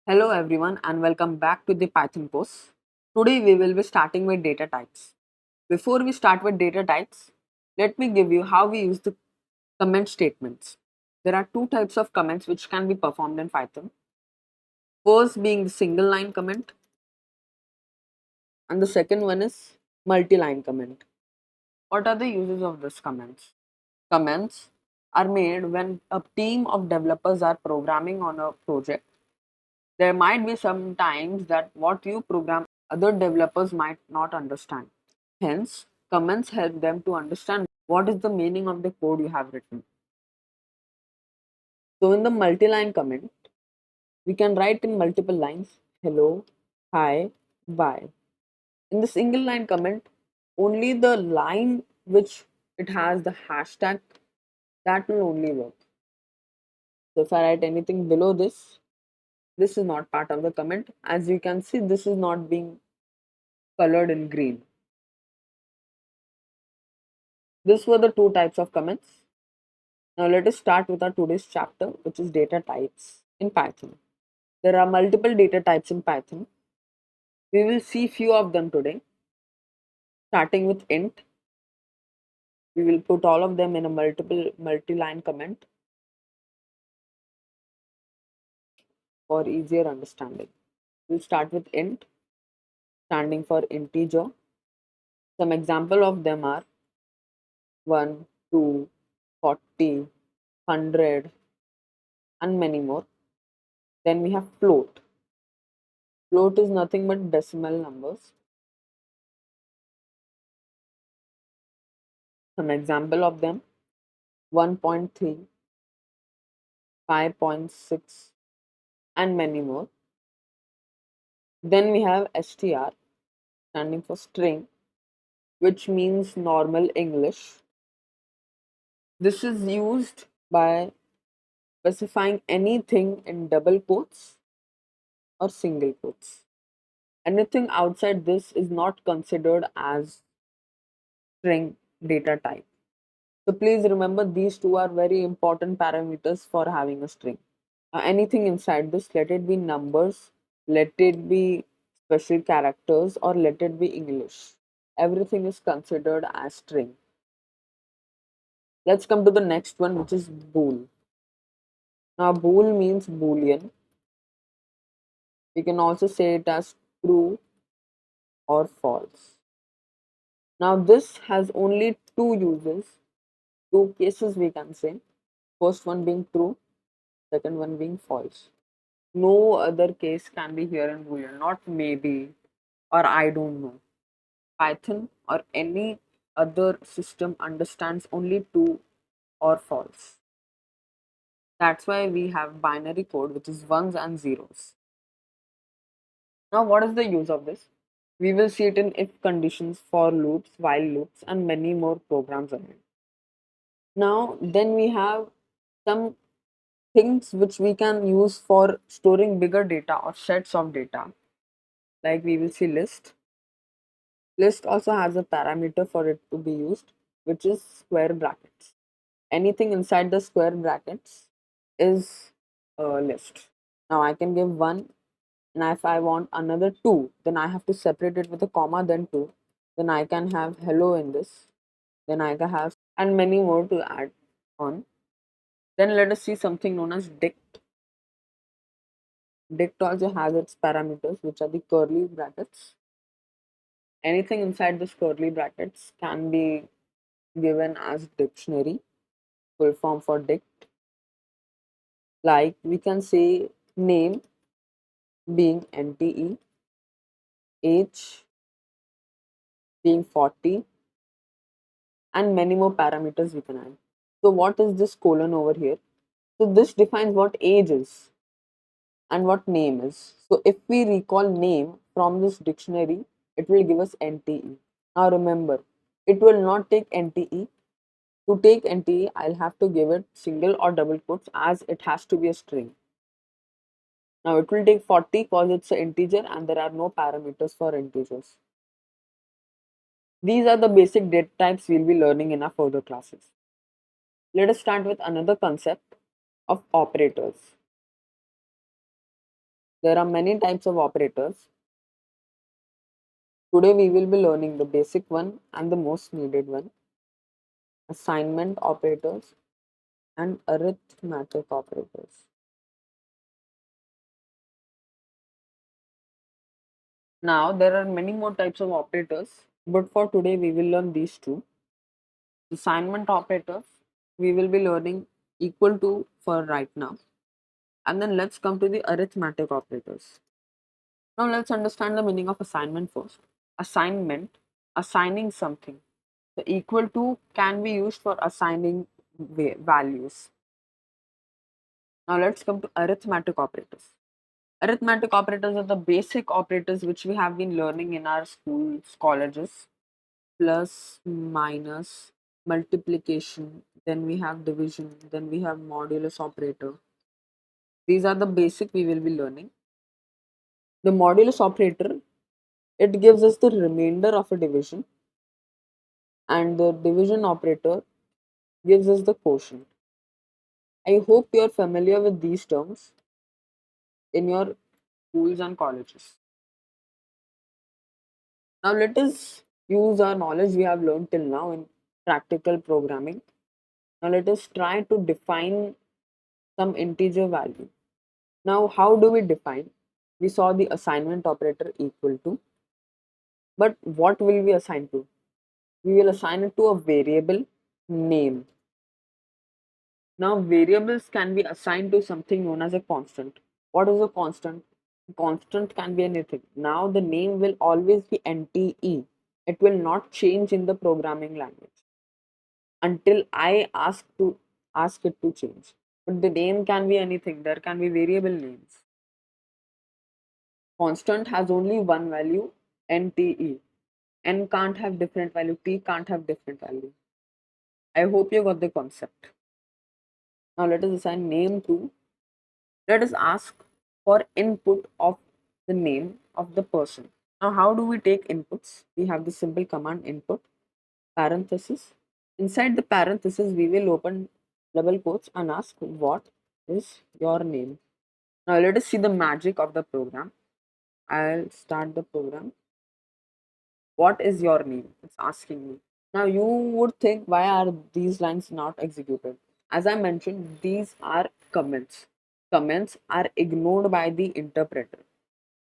Hello everyone and welcome back to the Python course. Today we will be starting with data types. Before we start with data types, let me give you how we use the comment statements. There are two types of comments which can be performed in Python. First being the single line comment and the second one is multi-line comment. What are the uses of these comments? Comments are made when a team of developers are programming on a project. There might be some times that what you program other developers might not understand. Hence, comments help them to understand what is the meaning of the code you have written. So in the multi-line comment, we can write in multiple lines, hello, hi, bye. In the single line comment, only the line which it has the hashtag, that will only work. So if I write anything below this is not part of the comment. As you can see, this is not being colored in green. These were the two types of comments. Now let us start with our today's chapter, which is data types in Python. There are multiple data types in Python. We will see few of them today. Starting with int, we will put all of them in a multi-line comment for easier understanding. We'll start with int, standing for integer. Some example of them are 1, 2, 40, 100, and many more. Then we have float. Float is nothing but decimal numbers. Some example of them: 1.3, 5.6, and many more. Then we have str, standing for string, which means normal English. This is used by specifying anything in double quotes or single quotes. Anything outside this is not considered as string data type. So please remember, these two are very important parameters for having a string. Anything inside this, let it be numbers, let it be special characters, or let it be English. Everything is considered as string. Let's come to the next one, which is bool. Now bool means boolean. We can also say it as true or false. Now this has only two uses, two cases we can say. First one being true, second one being false. No other case can be here in boolean, not maybe or I don't know. Python or any other system understands only true or false. That's why we have binary code, which is ones and zeros. Now, what is the use of this? We will see it in if conditions, for loops, while loops, and many more programs ahead. Now, then we have some things which we can use for storing bigger data or sets of data. Like we will see list. List also has a parameter for it to be used, which is square brackets. Anything inside the square brackets is a list. Now I can give 1, and if I want another 2, then I have to separate it with a comma, then 2. Then I can have hello in this. Then I can have and many more to add on. Then let us see something known as dict. Dict also has its parameters, which are the curly brackets. Anything inside this curly brackets can be given as dictionary, full form for dict. Like we can say name being NTE, age being 40, and many more parameters we can add. So what is this colon over here? So this defines what age is and what name is. So if we recall name from this dictionary, it will give us NTE. Now remember, it will not take NTE. To take NTE, I'll have to give it single or double quotes, as it has to be a string. Now it will take 40 because it's an integer and there are no parameters for integers. These are the basic data types we'll be learning in our further classes. Let us start with another concept of operators. There are many types of operators. Today we will be learning the basic one and the most needed one, assignment operators and arithmetic operators. Now there are many more types of operators, but for today we will learn these two. Assignment operators we will be learning equal to for right now. And then let's come to the arithmetic operators. Now let's understand the meaning of assignment first. Assignment, assigning something. The equal to can be used for assigning values. Now let's come to arithmetic operators. Arithmetic operators are the basic operators which we have been learning in our schools, colleges. Plus, minus, multiplication, then we have division, then we have modulus operator. These are the basic we will be learning. The modulus operator, it gives us the remainder of a division, and the division operator gives us the quotient. I hope you are familiar with these terms in your schools and colleges. Now let us use our knowledge we have learned till now in practical programming. Now let us try to define some integer value. Now how do we define? We saw the assignment operator equal to, but what will we assign to? We will assign it to a variable name. Now variables can be assigned to something known as a constant. What is a constant? Constant can be anything. Now the name will always be NTE. It will not change in the programming language until I ask it to change. But the name can be anything. There can be variable names. Constant has only one value, NTE. N can't have different value, T can't have different value. I hope you got the concept. Now let us assign name to, let us ask for input of the name of the person. Now how do we take inputs? We have the simple command input, parenthesis. Inside the parenthesis, we will open double quotes and ask what is your name. Now let us see the magic of the program. I'll start the program. What is your name? It's asking me. Now you would think, why are these lines not executed? As I mentioned, these are comments. Comments are ignored by the interpreter.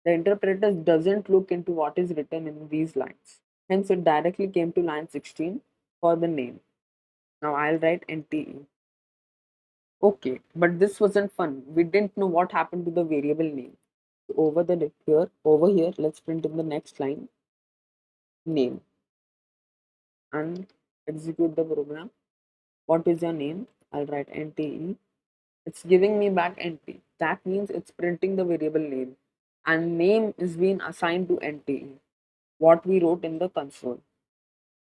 The interpreter doesn't look into what is written in these lines. Hence, it directly came to line 16 for the name. Now I'll write NTE. Okay, but this wasn't fun. We didn't know what happened to the variable name. So over here, let's print in the next line name and execute the program. What is your name? I'll write NTE. It's giving me back NT. That means it's printing the variable name, and name is being assigned to NTE, what we wrote in the console.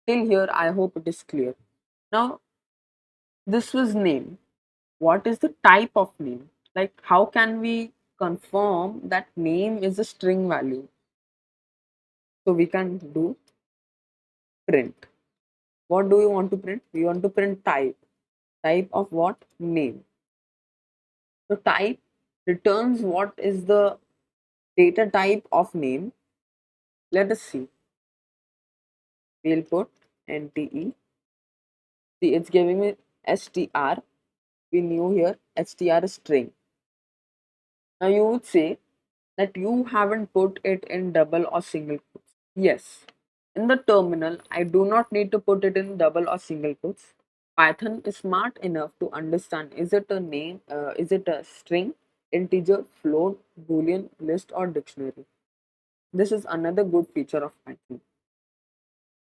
Till here, I hope it is clear. Now, this was name. What is the type of name? Like, how can we confirm that name is a string value? So we can do print. What do we want to print? We want to print type. Type of what? Name. So type returns what is the data type of name. Let us see. We'll put NTE. See, it's giving me str. We knew here str is string. Now you would say that you haven't put it in double or single quotes. Yes. In the terminal, I do not need to put it in double or single quotes. Python is smart enough to understand, is it a name, is it a string, integer, float, boolean, list, or dictionary. This is another good feature of Python.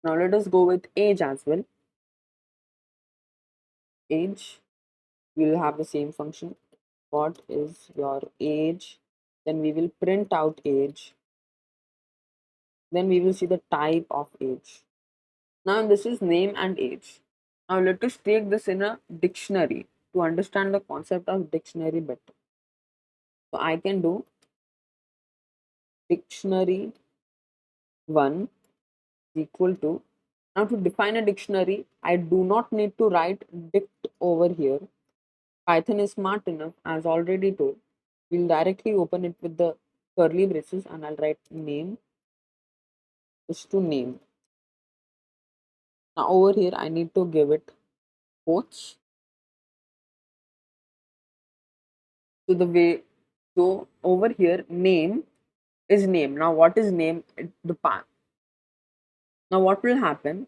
Now let us go with age as well. Age, we will have the same function. What is your age? Then we will print out age. Then we will see the type of age. Now this is name and age. Now let us take this in a dictionary to understand the concept of dictionary better. So I can do dictionary 1 equal to, now to define a dictionary, I do not need to write dict over here. Python is smart enough, as already told. We'll directly open it with the curly braces and I'll write name is to name. Now over here I need to give it quotes. So the way, so over here name is name. Now what is name? The path. Now what will happen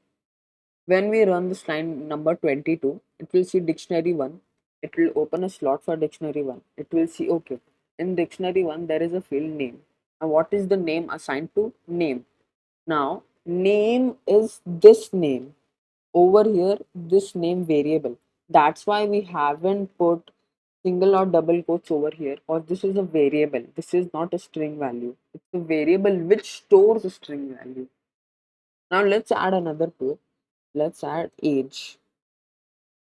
when we run this line number 22? It will see dictionary 1. It will open a slot for dictionary 1. It will see, okay, in dictionary 1 there is a field name. Now what is the name assigned to? Name. Now name is this name. Over here this name variable. That's why we haven't put single or double quotes over here, or this is a variable. This is not a string value. It's a variable which stores a string value. Now let's add another quote. Let's add age.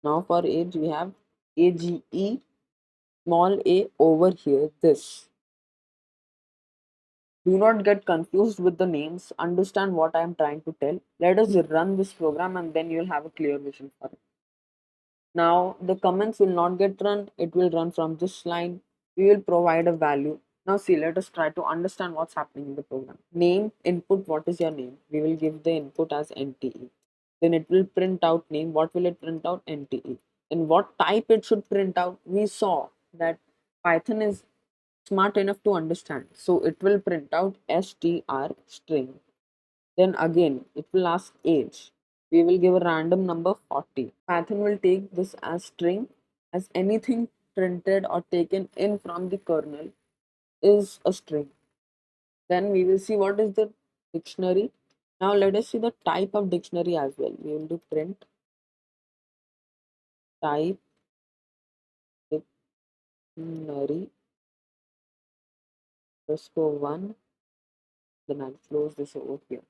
Now for age we have age, small a over here, this. Do not get confused with the names. Understand what I am trying to tell. Let us run this program and then you'll have a clear vision for it. Now the comments will not get run. It will run from this line. We will provide a value. Now see, let us try to understand what's happening in the program. Name, input, what is your name? We will give the input as NTE. Then it will print out name. What will it print out? NTE. And what type it should print out? We saw that Python is smart enough to understand. So it will print out str string. Then again, it will ask age. We will give a random number 40. Python will take this as string, as anything printed or taken in from the kernel is a string. Then we will see what is the dictionary. Now let us see the type of dictionary as well. We will do print type dictionary underscore one. Then I'll close this over here.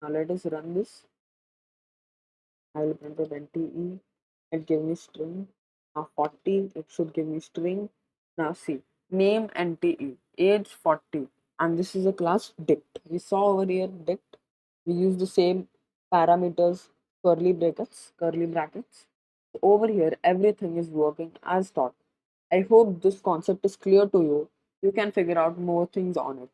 Now let us run this. I will print out NTE. It give me string. Now 40, it should give me string. Now see, name NTE, age 40, and this is a class dict. We saw over here dict. We use the same parameters, curly brackets. Over here, everything is working as taught. I hope this concept is clear to you. You can figure out more things on it.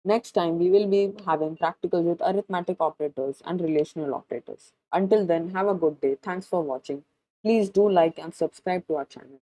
Next time, we will be having practicals with arithmetic operators and relational operators. Until then, have a good day. Thanks for watching. Please do like and subscribe to our channel.